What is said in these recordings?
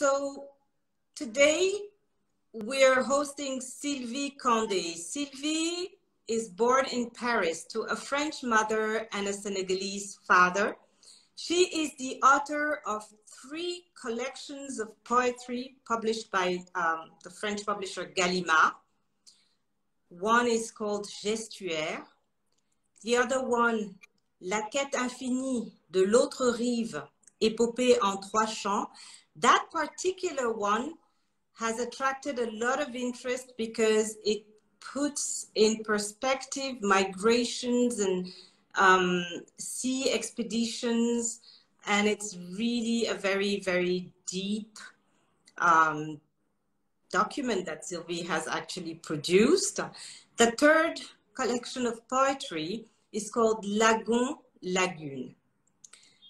So today we're hosting Sylvie Kandé. Sylvie is born in Paris to a French mother and a Senegalese father. She is the author of 3 collections of poetry published by the French publisher Gallimard. One is called Gestuaire. The other one, La quête infinie de l'autre rive, épopée en 3 chants. That particular one has attracted a lot of interest because it puts in perspective migrations and sea expeditions, and it's really a very, very deep document that Sylvie has actually produced. The 3rd collection of poetry is called Lagon, Lagune.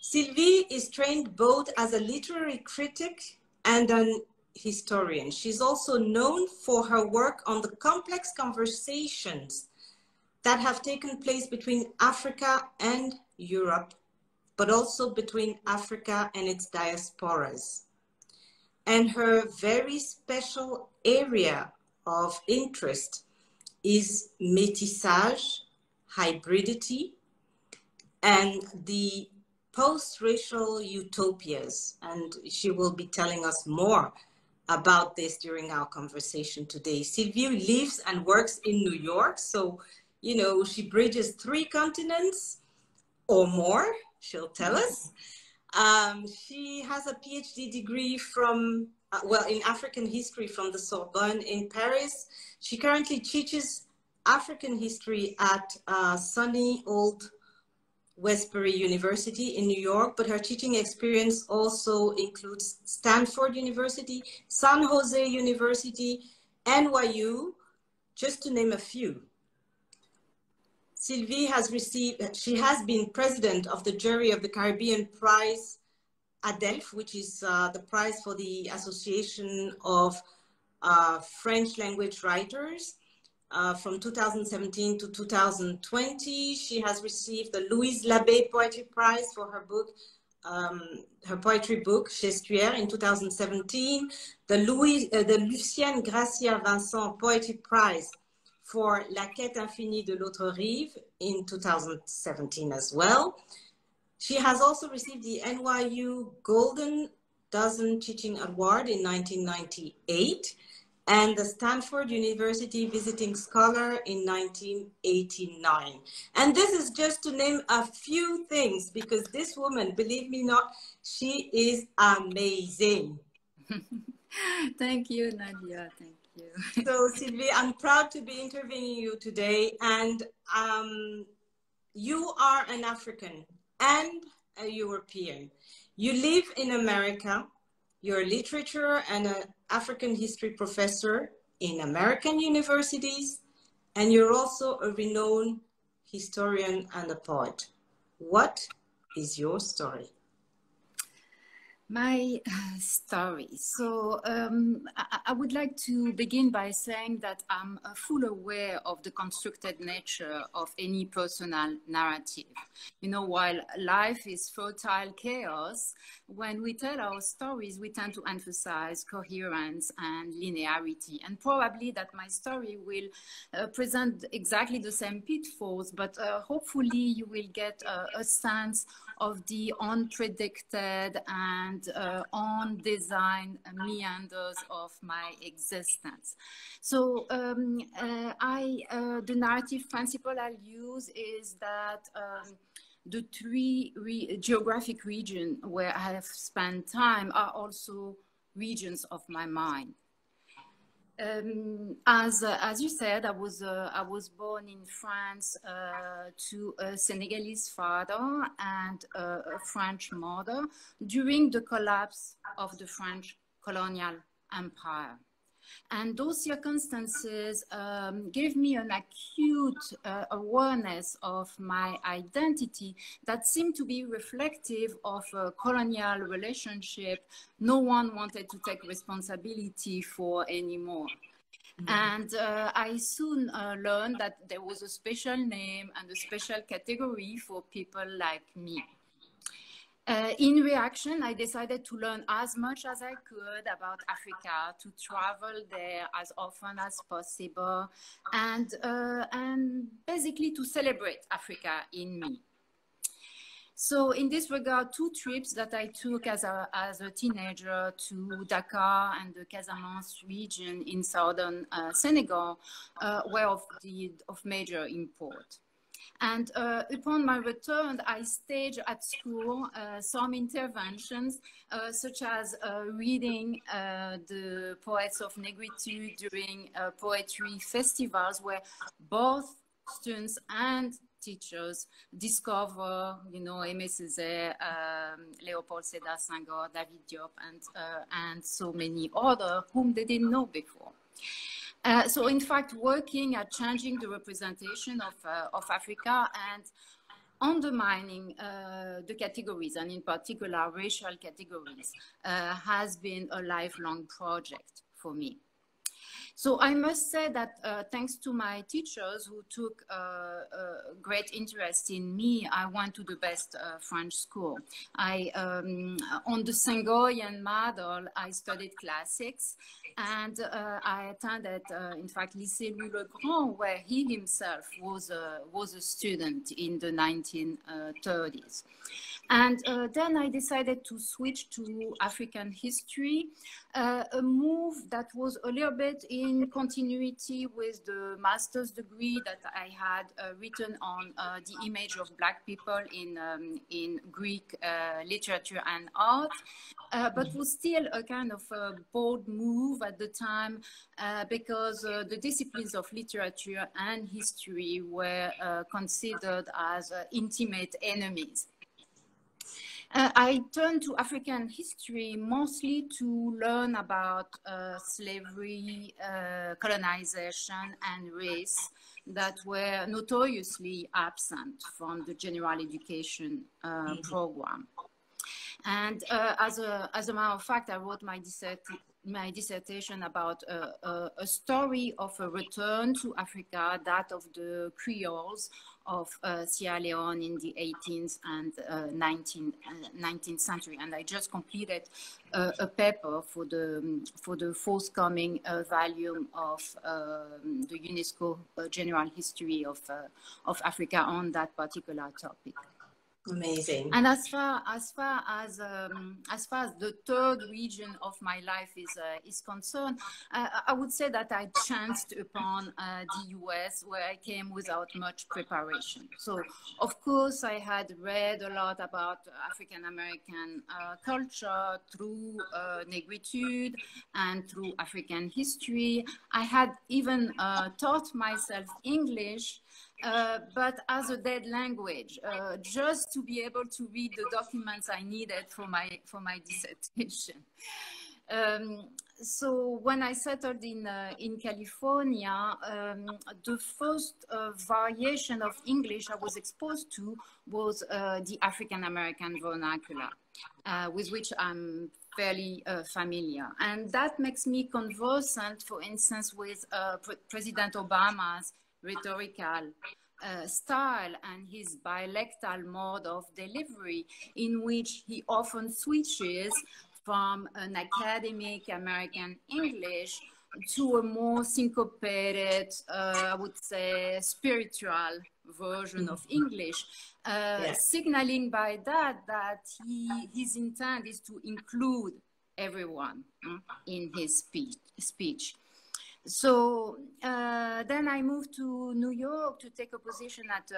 Sylvie is trained both as a literary critic and an historian. She's also known for her work on the complex conversations that have taken place between Africa and Europe, but also between Africa and its diasporas. And her very special area of interest is métissage, hybridity, and the post-racial utopias. And she will be telling us more about this during our conversation today. Sylvie lives and works in New York, so, you know, she bridges 3 continents or more, she'll tell us. She has a PhD degree from, in African history from the Sorbonne in Paris. She currently teaches African history at sunny old Westbury University in New York, but her teaching experience also includes Stanford University, San Jose University, NYU, just to name a few. Sylvie has been president of the jury of the Caribbean Prize ADELF, which is the prize for the Association of French language writers. From 2017 to 2020, she has received the Louise Labbé Poetry Prize for her book, her poetry book, Gestuaire, in 2017, the Lucienne Gracia Vincent Poetry Prize for La quête infinie de l'autre rive in 2017 as well. She has also received the NYU Golden Dozen Teaching Award in 1998 and the Stanford University Visiting Scholar in 1989. And this is just to name a few things, because this woman, believe me not, she is amazing. Thank you, Nadia. Thank you. So, Sylvie, I'm proud to be interviewing you today. And you are an African and a European. You live in America. You're a literature and an African history professor in American universities, and you're also a renowned historian and a poet. What is your story? My story. So I would like to begin by saying that I'm fully aware of the constructed nature of any personal narrative. You know, while life is fertile chaos, when we tell our stories, we tend to emphasize coherence and linearity. And probably that my story will present exactly the same pitfalls, but hopefully you will get a sense of the unpredicted and undesigned meanders of my existence. So the narrative principle I'll use is that the 3 geographic regions where I have spent time are also regions of my mind. As you said, I was born in France to a Senegalese father and a French mother during the collapse of the French colonial empire. And those circumstances gave me an acute awareness of my identity that seemed to be reflective of a colonial relationship no one wanted to take responsibility for anymore. And I soon learned that there was a special name and a special category for people like me. In reaction, I decided to learn as much as I could about Africa, to travel there as often as possible, and basically to celebrate Africa in me. So in this regard, 2 trips that I took as a teenager to Dakar and the Casamance region in southern Senegal were of major import. And upon my return, I staged at school some interventions, such as reading the poets of Negritude during poetry festivals, where both students and teachers discover, you know, Aimé Césaire, Léopold Sédar Senghor, David Diop, and so many others whom they didn't know before. So in fact, working at changing the representation of Africa and undermining the categories, and in particular racial categories, has been a lifelong project for me. So I must say that thanks to my teachers who took great interest in me, I went to the best French school. On the Senghorian model, I studied classics, and I attended, in fact, Lycée Louis-le-Grand, where he himself was a student in the 1930s. And then I decided to switch to African history, a move that was a little bit in continuity with the master's degree that I had written on the image of Black people in Greek literature and art, but was still a kind of a bold move at the time because the disciplines of literature and history were considered as intimate enemies. I turned to African history mostly to learn about slavery, colonization, and race that were notoriously absent from the general education program. And as a matter of fact, I wrote my dissertation about a story of a return to Africa, that of the Creoles of Sierra Leone in the 18th and 19th century. And I just completed a paper for the forthcoming volume of the UNESCO General History of Africa on that particular topic. Amazing. And as far as the third region of my life is concerned, I would say that I chanced upon the US, where I came without much preparation. So, of course, I had read a lot about African American culture through Negritude and through African history. I had even taught myself English, but as a dead language, just to be able to read the documents I needed for my dissertation. So when I settled in California, the first variation of English I was exposed to was the African American vernacular, with which I'm fairly familiar. And that makes me conversant, for instance, with President Obama's rhetorical style and his dialectal mode of delivery, in which he often switches from an academic American English to a more syncopated, I would say, spiritual version of English, signaling by that his intent is to include everyone in his speech. So then I moved to New York to take a position at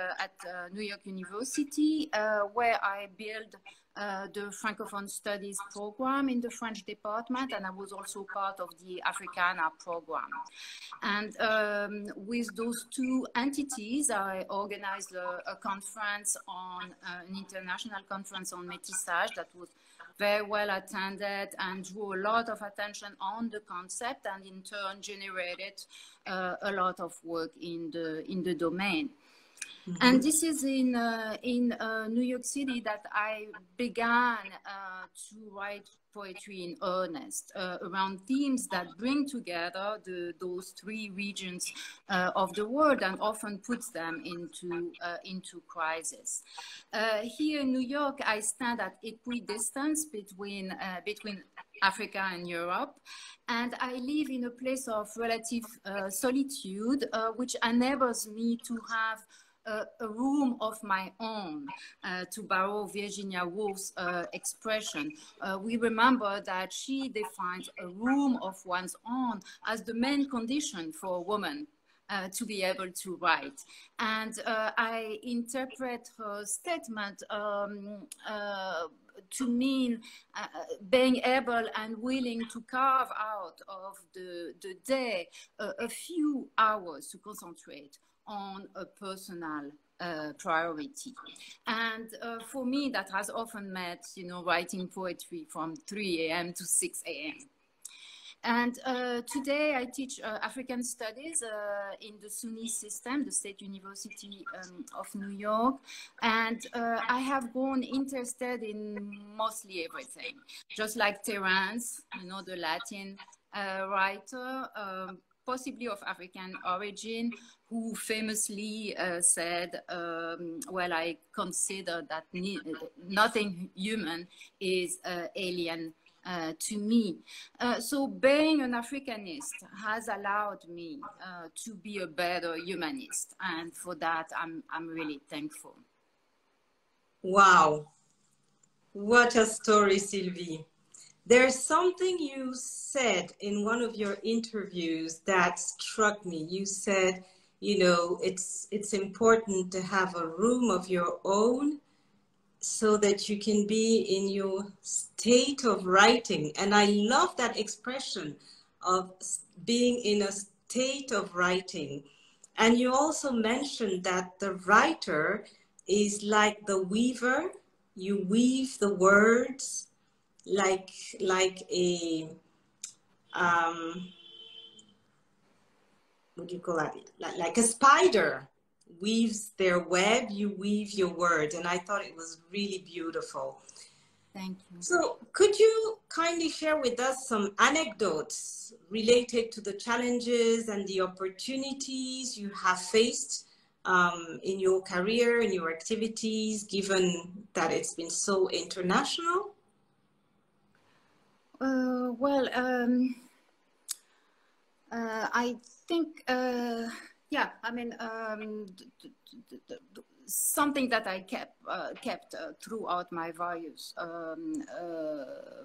New York University, where I built the Francophone Studies program in the French department, and I was also part of the Africana program. And with those two entities, I organized a conference an international conference on métissage that was very well attended and drew a lot of attention on the concept, and in turn generated a lot of work in the domain. And this is in New York City that I began to write poetry in earnest around themes that bring together those three regions of the world and often puts them into crisis. Here in New York, I stand at equidistance between Africa and Europe, and I live in a place of relative solitude, which enables me to have a room of my own, to borrow Virginia Woolf's expression. We remember that she defines a room of one's own as the main condition for a woman to be able to write. And I interpret her statement to mean being able and willing to carve out of the day a few hours to concentrate on a personal priority. And for me, that has often meant, writing poetry from 3 a.m. to 6 a.m. And today I teach African studies in the SUNY system, the State University of New York. And I have grown interested in mostly everything, just like Terence, the Latin writer, possibly of African origin, who famously said, well, I consider that nothing human is alien to me. So being an Africanist has allowed me to be a better humanist. And for that, I'm really thankful. Wow. What a story, Sylvie. There's something you said in one of your interviews that struck me. You said, it's important to have a room of your own so that you can be in your state of writing. And I love that expression of being in a state of writing. And you also mentioned that the writer is like the weaver. You weave the words like a, what do you call that? Like a spider weaves their web, you weave your words. And I thought it was really beautiful. Thank you. So could you kindly share with us some anecdotes related to the challenges and the opportunities you have faced in your career, in your activities, given that it's been so international? I think, yeah, I mean, something that I kept throughout my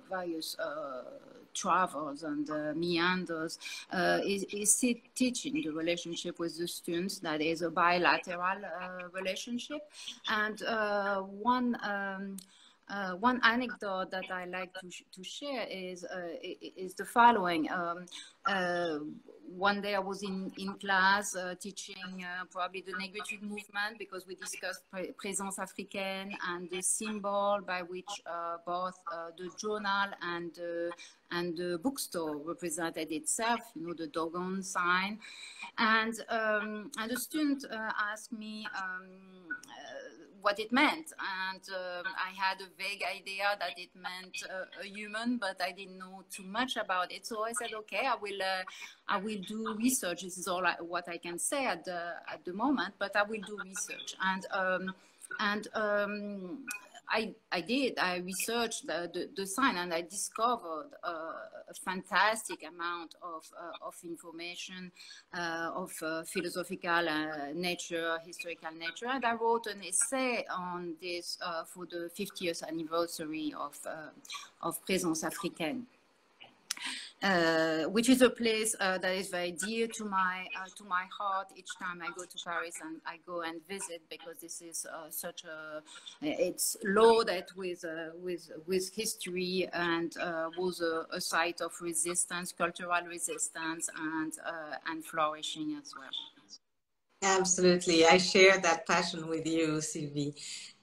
various travels and meanders is teaching the relationship with the students. That is a bilateral relationship, and one anecdote that I like to share is the following. One day I was in class teaching probably the negritude movement, because we discussed présence africaine and the symbol by which both the journal and the bookstore represented itself, the doggone sign. And the student asked me what it meant, and I had a vague idea that it meant a human, but I didn't know too much about it. So I said, okay, I will do research. This is all what I can say at the moment, but I will do research. And I did. I researched the sign, and I discovered a fantastic amount of information of philosophical nature, historical nature. And I wrote an essay on this for the 50th anniversary of Présence africaine. Which is a place that is very dear to my heart each time I go to Paris and I go and visit, because this is it's loaded with history, and was a site of resistance, cultural resistance, and flourishing as well. Absolutely, I share that passion with you, Sylvie.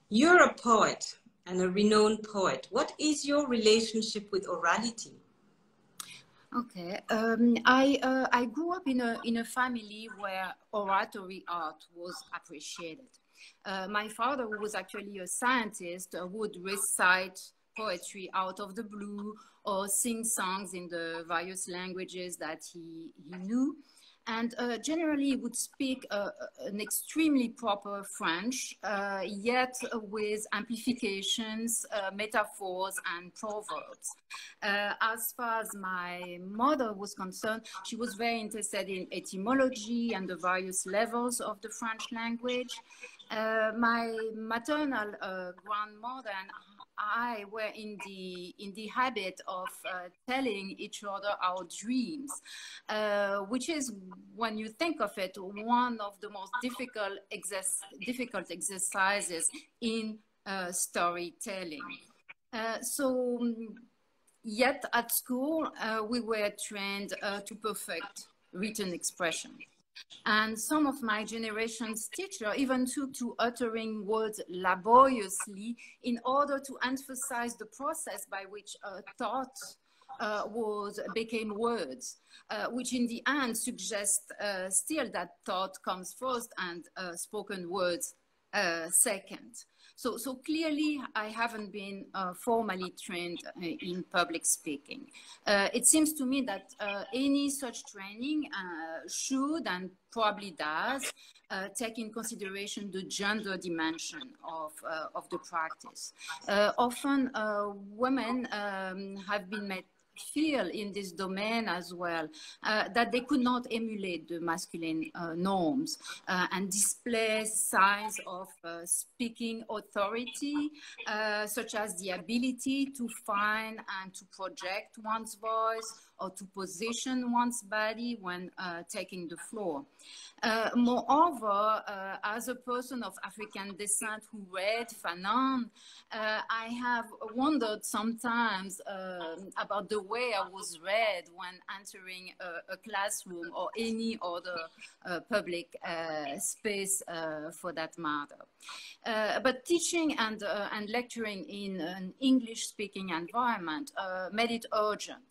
You're a poet and a renowned poet. What is your relationship with orality? Okay, I grew up in a family where oratory art was appreciated. My father, who was actually a scientist, would recite poetry out of the blue or sing songs in the various languages that he knew. And generally he would speak an extremely proper French, yet with amplifications, metaphors, and proverbs. As far as my mother was concerned, she was very interested in etymology and the various levels of the French language. My maternal grandmother and I were in the habit of telling each other our dreams, which is, when you think of it, one of the most difficult exercises in storytelling. Yet at school, we were trained to perfect written expression. And some of my generation's teachers even took to uttering words laboriously in order to emphasize the process by which thought became words, which in the end suggests still that thought comes first and spoken words second. So clearly, I haven't been formally trained in public speaking. It seems to me that any such training should and probably does take in consideration the gender dimension of the practice. Often women have been made feel in this domain as well that they could not emulate the masculine norms and display signs of speaking authority, such as the ability to find and to project one's voice or to position one's body when taking the floor. Moreover, as a person of African descent who read Fanon, I have wondered sometimes about the way I was read when entering a classroom or any other public space for that matter. But teaching and lecturing in an English-speaking environment made it urgent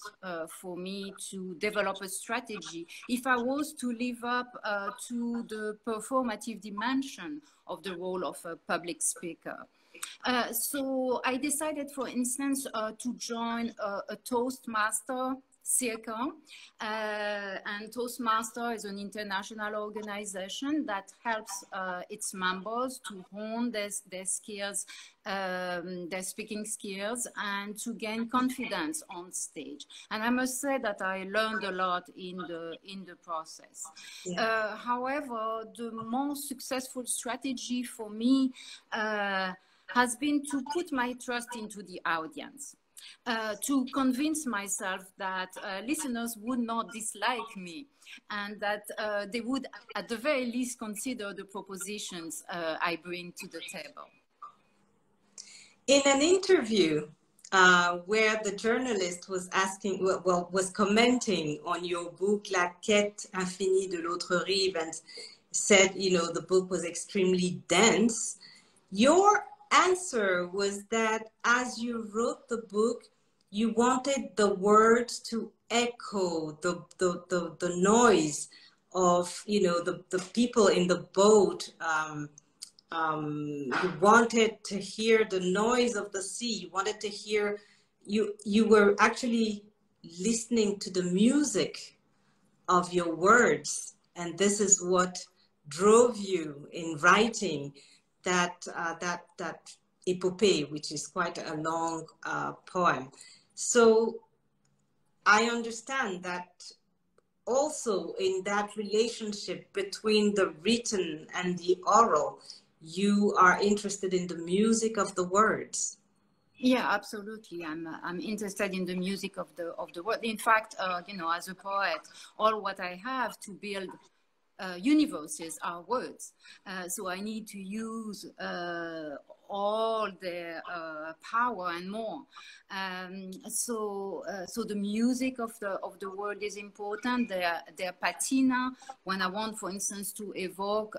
for me to develop a strategy if I was to live up to the performative dimension of the role of a public speaker. So I decided, for instance, to join a Toastmaster circle, and Toastmaster is an international organization that helps its members to hone their skills, their speaking skills, and to gain confidence on stage. And I must say that I learned a lot in the process. Yeah. However, the most successful strategy for me has been to put my trust into the audience. To convince myself that listeners would not dislike me and that they would at the very least consider the propositions I bring to the table. In an interview where the journalist was asking, was commenting on your book La Quête Infinie de l'Autre Rive and said, you know, the book was extremely dense, your answer was that as you wrote the book, you wanted the words to echo the noise of, you know, the people in the boat. You wanted to hear the noise of the sea. You wanted to hear, you were actually listening to the music of your words. And this is what drove you in writing that epopee, which is quite a long poem. So I understand that also in that relationship between the written and the oral, you are interested in the music of the words. Yeah, absolutely. I'm interested in the music of the word. In fact, you know, as a poet, all what I have to build universes are words. So I need to use all their power and more. So the music of the world is important. Their patina. When I want, for instance, to evoke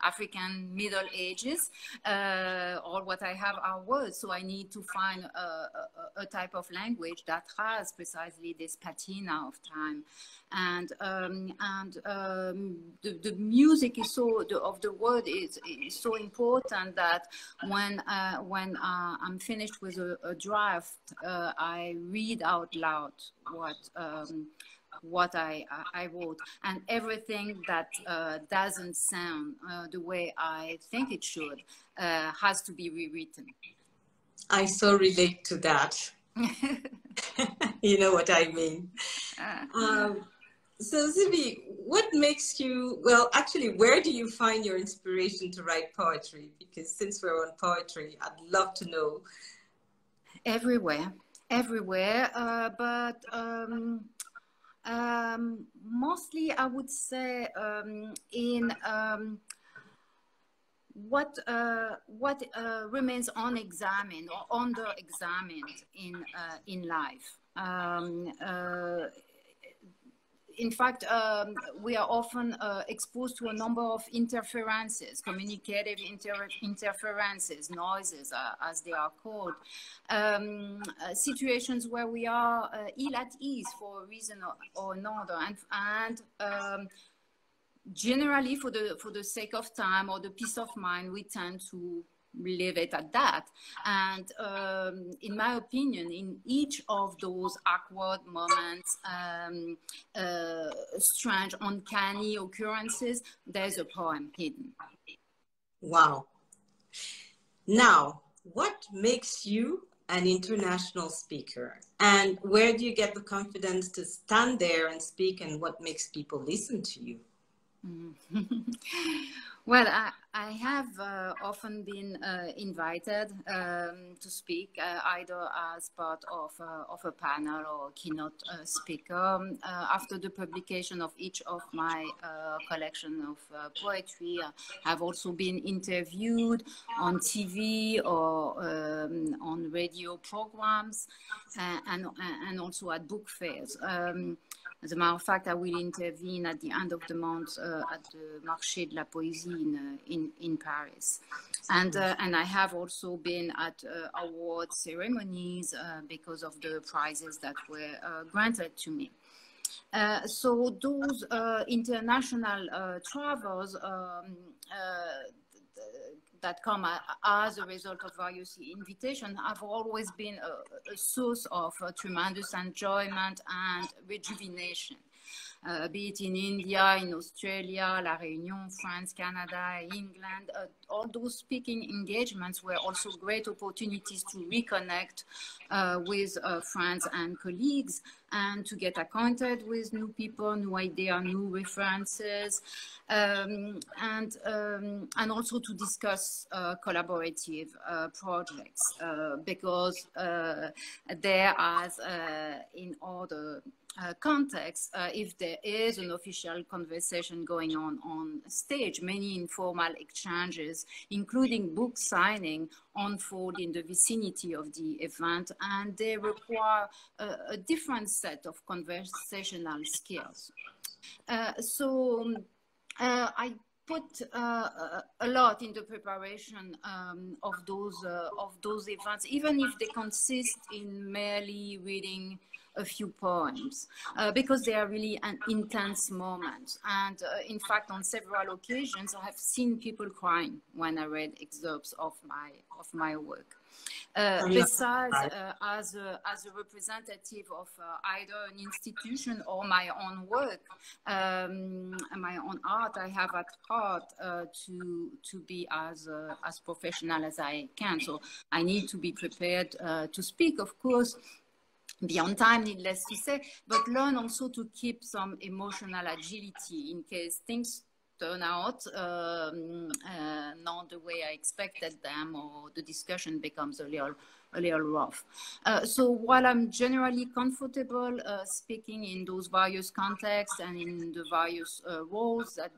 African Middle Ages, all what I have are words. So I need to find a type of language that has precisely this patina of time. And the music is of the word is so important that when I'm finished with a draft, I read out loud what I wrote, and everything that doesn't sound the way I think it should has to be rewritten. I so relate to that. You know what I mean. So Sylvie, what makes you, well, actually, where do you find your inspiration to write poetry? Because since we're on poetry, I'd love to know. Everywhere, but mostly I would say in what remains unexamined or under-examined in life. In fact, we are often exposed to a number of interferences, communicative interferences, noises, as they are called, situations where we are ill at ease for a reason or another, and generally for the sake of time or the peace of mind, we tend to leave it at that. And in my opinion, in each of those awkward moments, strange, uncanny occurrences, there's a poem hidden. Wow. Now, what makes you an international speaker? And where do you get the confidence to stand there and speak, and what makes people listen to you? Well, I have often been invited to speak either as part of a panel or keynote speaker. After the publication of each of my collection of poetry, I've also been interviewed on TV or on radio programs and also at book fairs. As a matter of fact, I will intervene at the end of the month at the Marché de la Poésie in Paris. And I have also been at award ceremonies because of the prizes that were granted to me. So those international travels that come as a result of various invitations have always been a source of tremendous enjoyment and rejuvenation. Be it in India, in Australia, La Réunion, France, Canada, England, all those speaking engagements were also great opportunities to reconnect with friends and colleagues and to get acquainted with new people, new ideas, new references, and also to discuss collaborative projects because there, as in other context, if there is an official conversation going on stage, many informal exchanges, including book signing, unfold in the vicinity of the event, and they require a different set of conversational skills. So I put a lot in the preparation of those events, even if they consist in merely reading a few poems, because they are really an intense moment. And in fact, on several occasions, I have seen people crying when I read excerpts of my work. Besides, as a representative of either an institution or my own work, my own art, I have at heart to be as professional as I can. So I need to be prepared to speak, of course, be on time, needless to say, but learn also to keep some emotional agility in case things turn out not the way I expected them, or the discussion becomes a little rough. So while I'm generally comfortable speaking in those various contexts and in the various roles that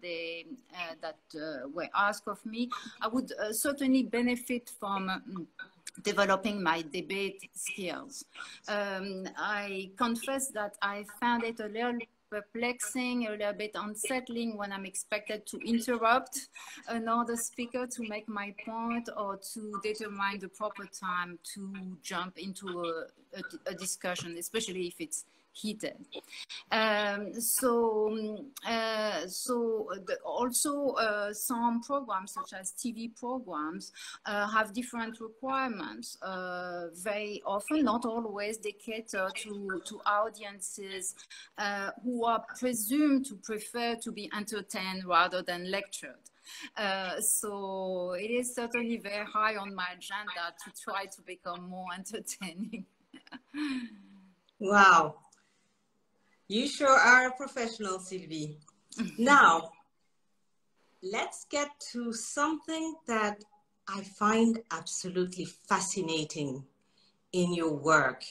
were asked of me, I would certainly benefit from developing my debate skills. I confess that I found it a little perplexing, a little bit unsettling when I'm expected to interrupt another speaker to make my point or to determine the proper time to jump into a discussion, especially if it's heated. Also some programs such as TV programs have different requirements. Very often, not always, they cater to audiences who are presumed to prefer to be entertained rather than lectured. So it is certainly very high on my agenda to try to become more entertaining. Wow. You sure are a professional, Sylvie. Now, let's get to something that I find absolutely fascinating in your work.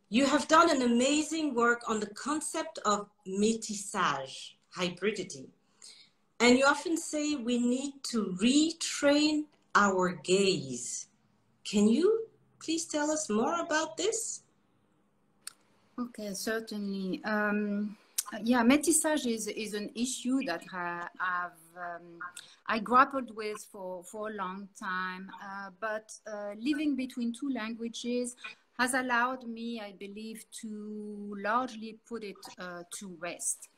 You have done an amazing work on the concept of métissage, hybridity. And you often say we need to retrain our gaze. Can you please tell us more about this? Okay, certainly. Yeah, métissage is an issue that I grappled with for a long time, but living between two languages has allowed me, I believe, to largely put it to rest.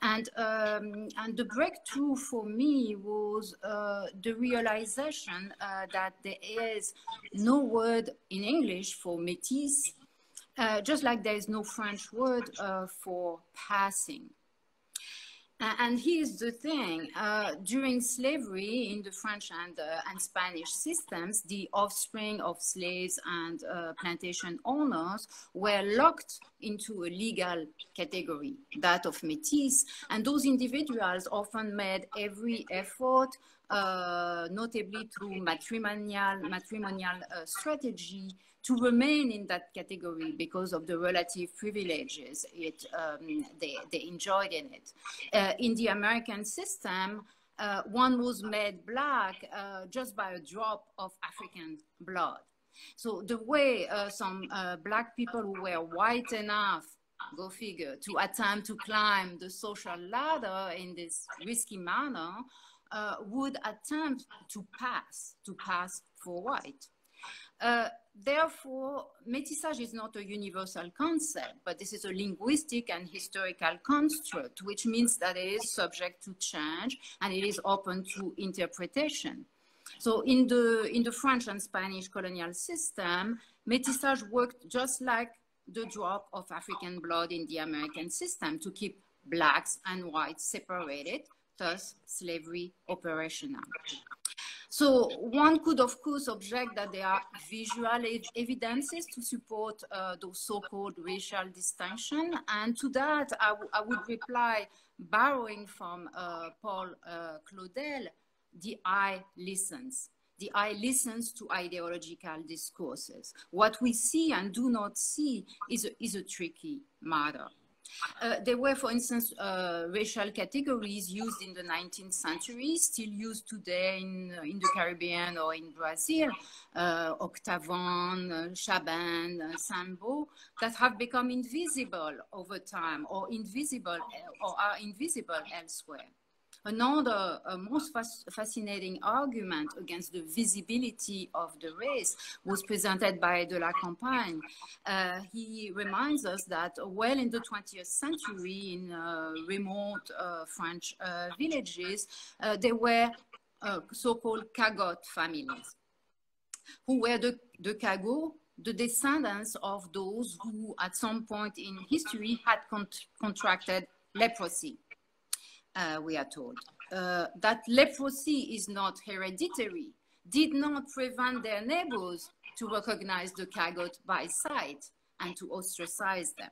And the breakthrough for me was the realization that there is no word in English for métis, just like there is no French word for passing. And here's the thing, during slavery in the French and Spanish systems, the offspring of slaves and plantation owners were locked into a legal category, that of métis, and those individuals often made every effort, notably through matrimonial strategy, to remain in that category because of the relative privileges they enjoyed in it. In the American system, one was made black just by a drop of African blood. So the way some black people who were white enough, go figure, to attempt to climb the social ladder in this risky manner would attempt to pass for white. Therefore, métissage is not a universal concept, but this is a linguistic and historical construct, which means that it is subject to change and it is open to interpretation. So in the French and Spanish colonial system, métissage worked just like the drop of African blood in the American system to keep blacks and whites separated, thus slavery operational. So one could, of course, object that there are visual evidences to support those so-called racial distinctions. And to that, I would reply, borrowing from Paul Claudel, the eye listens. The eye listens to ideological discourses. What we see and do not see is a tricky matter. There were, for instance, racial categories used in the 19th century, still used today in the Caribbean or in Brazil, octavon, chaban, sambo, that have become invisible over time or are invisible elsewhere. Another most fascinating argument against the visibility of the race was presented by de la Campagne. He reminds us that well in the 20th century in remote French villages, there were so-called cagotte families, who were the cagots, the descendants of those who at some point in history had contracted leprosy. We are told that leprosy is not hereditary, did not prevent their neighbors to recognize the cagotte by sight and to ostracize them.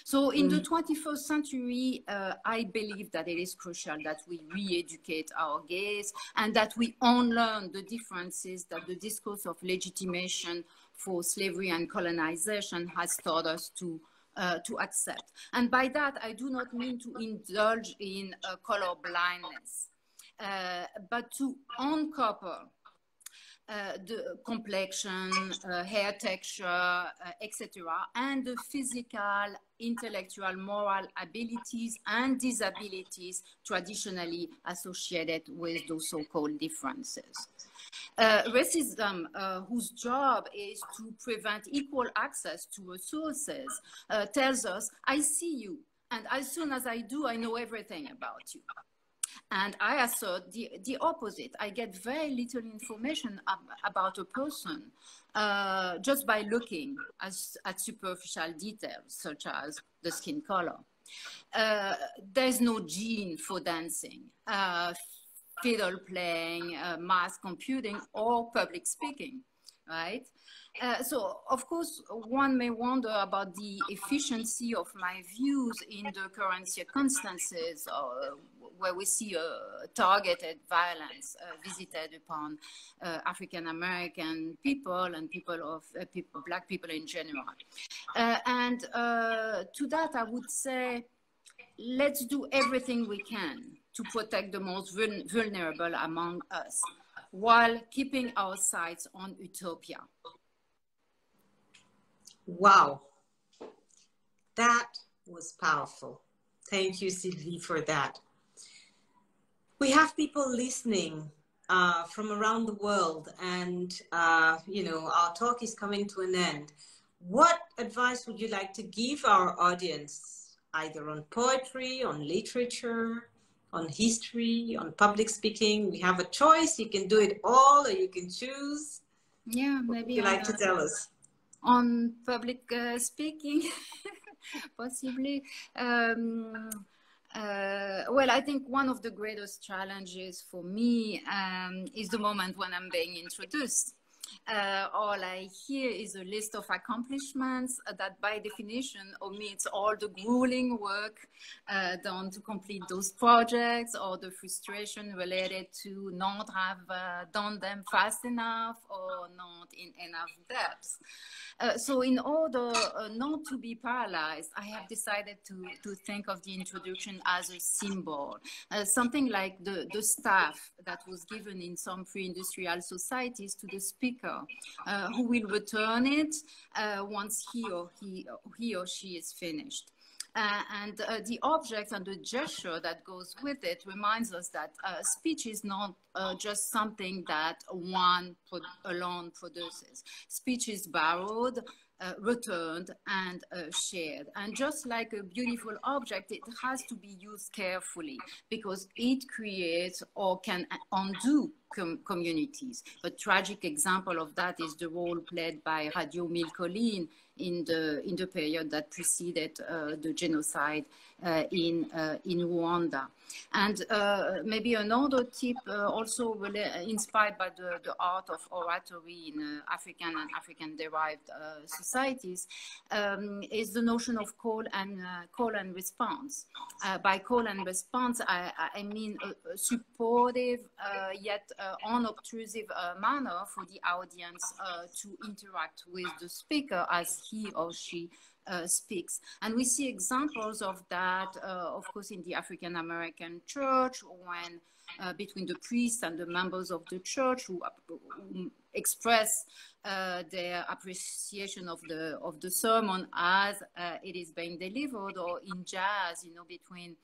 So in the 21st century, I believe that it is crucial that we re-educate our gaze and that we unlearn the differences that the discourse of legitimation for slavery and colonization has taught us to accept. And by that, I do not mean to indulge in color blindness, but to uncouple the complexion, hair texture, etc., and the physical, intellectual, moral abilities and disabilities traditionally associated with those so-called differences. Racism, whose job is to prevent equal access to resources, tells us, I see you, and as soon as I do, I know everything about you. And I assert the opposite. I get very little information about a person just by looking at superficial details, such as the skin color. There's no gene for dancing, fiddle playing, math computing, or public speaking, right? So, of course, one may wonder about the efficiency of my views in the current circumstances where we see targeted violence visited upon African-American people and Black people in general. And to that, I would say, let's do everything we can to protect the most vulnerable among us while keeping our sights on utopia. Wow, that was powerful. Thank you, Sylvie, for that. We have people listening from around the world, and you know, our talk is coming to an end. What advice would you like to give our audience, either on poetry, on literature, on history, on public speaking? We have a choice. You can do it all, or you can choose. Yeah, maybe. What would you like to tell us? On public speaking, possibly. Well, I think one of the greatest challenges for me is the moment when I'm being introduced. All I hear is a list of accomplishments that by definition omits all the grueling work done to complete those projects, or the frustration related to not have done them fast enough or not in enough depth. So in order not to be paralyzed, I have decided to think of the introduction as a symbol, something like the staff that was given in some pre-industrial societies to the speaker, who will return it once he or she is finished. And the object and the gesture that goes with it reminds us that speech is not just something that one alone produces. Speech is borrowed, returned, and shared. And just like a beautiful object, it has to be used carefully because it creates or can undo communities. A tragic example of that is the role played by Radio Mille Collines in the period that preceded the genocide in Rwanda. And maybe another tip, also inspired by the art of oratory in African and African-derived societies, is the notion of call and response. By call and response, I mean a supportive yet unobtrusive manner for the audience to interact with the speaker as he or she speaks. And we see examples of that, of course, in the African-American church, when between the priests and the members of the church who express their appreciation of the sermon as it is being delivered, or in jazz, you know, between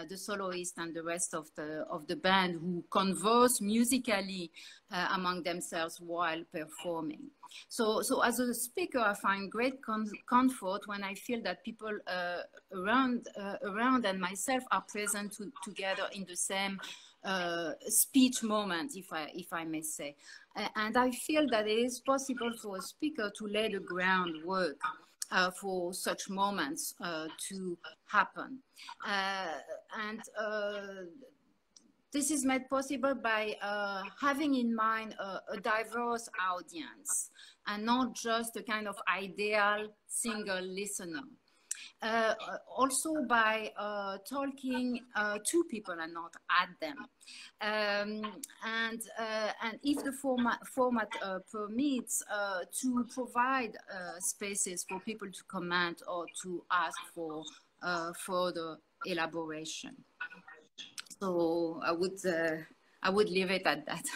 the soloist and the rest of the band who converse musically among themselves while performing. So as a speaker, I find great comfort when I feel that people around and myself are present together in the same speech moment, if I may say. And I feel that it is possible for a speaker to lay the groundwork for such moments to happen. This is made possible by having in mind a diverse audience and not just a kind of ideal single listener. Also by talking to people and not at them. And if the format permits, to provide spaces for people to comment or to ask for further elaboration. So I would leave it at that.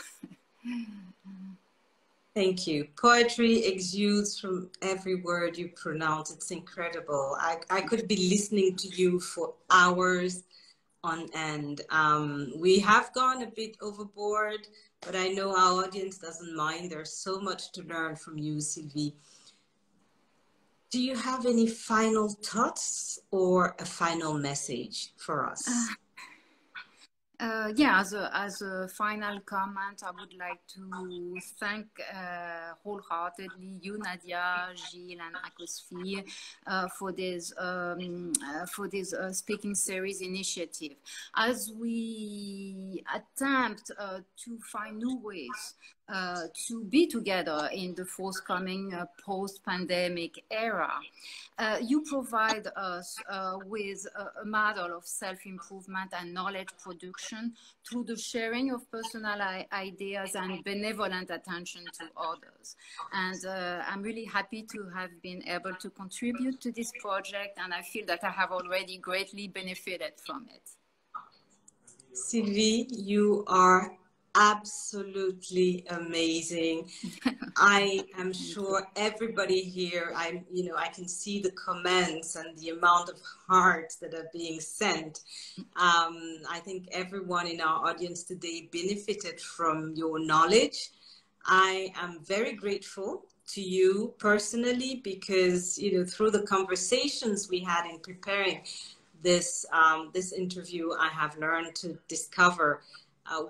Thank you. Poetry exudes from every word you pronounce. It's incredible. I could be listening to you for hours on end. We have gone a bit overboard, but I know our audience doesn't mind. There's so much to learn from you, Sylvie. Do you have any final thoughts or a final message for us? Yeah, as a final comment, I would like to thank wholeheartedly you, Nadia, Gilles, and Acosphere for this speaking series initiative. As we attempt to find new ways to be together in the forthcoming post-pandemic era, you provide us with a model of self-improvement and knowledge production through the sharing of personal ideas and benevolent attention to others. And I'm really happy to have been able to contribute to this project, and I feel that I have already greatly benefited from it. Sylvie, you are absolutely amazing. I am sure everybody here, I can see the comments and the amount of hearts that are being sent. I think everyone in our audience today benefited from your knowledge. I am very grateful to you personally because, through the conversations we had in preparing this interview, I have learned to discover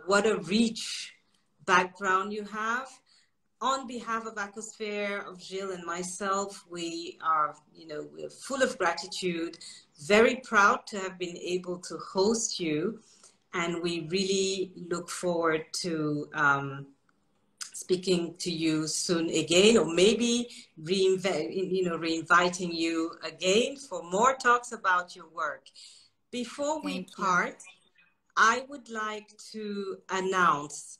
what a rich background you have. On behalf of Acosphere, of Gilles and myself, we are, we're full of gratitude, very proud to have been able to host you, and we really look forward to speaking to you soon again, or maybe reinviting you again for more talks about your work. Before we part, I would like to announce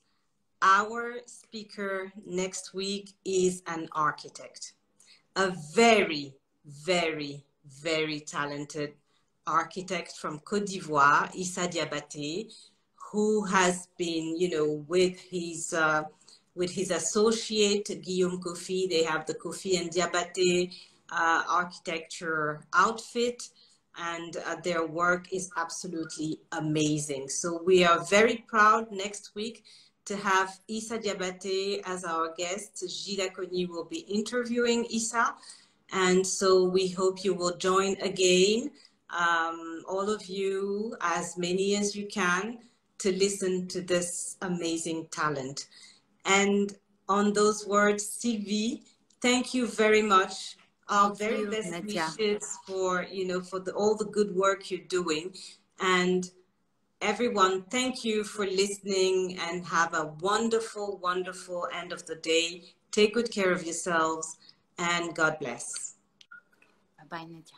our speaker next week is an architect, a very, very, very talented architect from Côte d'Ivoire, Issa Diabaté, who has been, with his associate Guillaume Kofi. They have the Kofi and Diabaté architecture outfit, and their work is absolutely amazing. So we are very proud next week to have Issa Diabaté as our guest. Gilles Acogny will be interviewing Issa, and so we hope you will join again, all of you, as many as you can, to listen to this amazing talent. And on those words, Sylvie, thank you very much. Our very best wishes for, all the good work you're doing. And everyone, thank you for listening, and have a wonderful, wonderful end of the day. Take good care of yourselves, and God bless. Bye-bye, Nadia.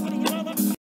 Bye-bye.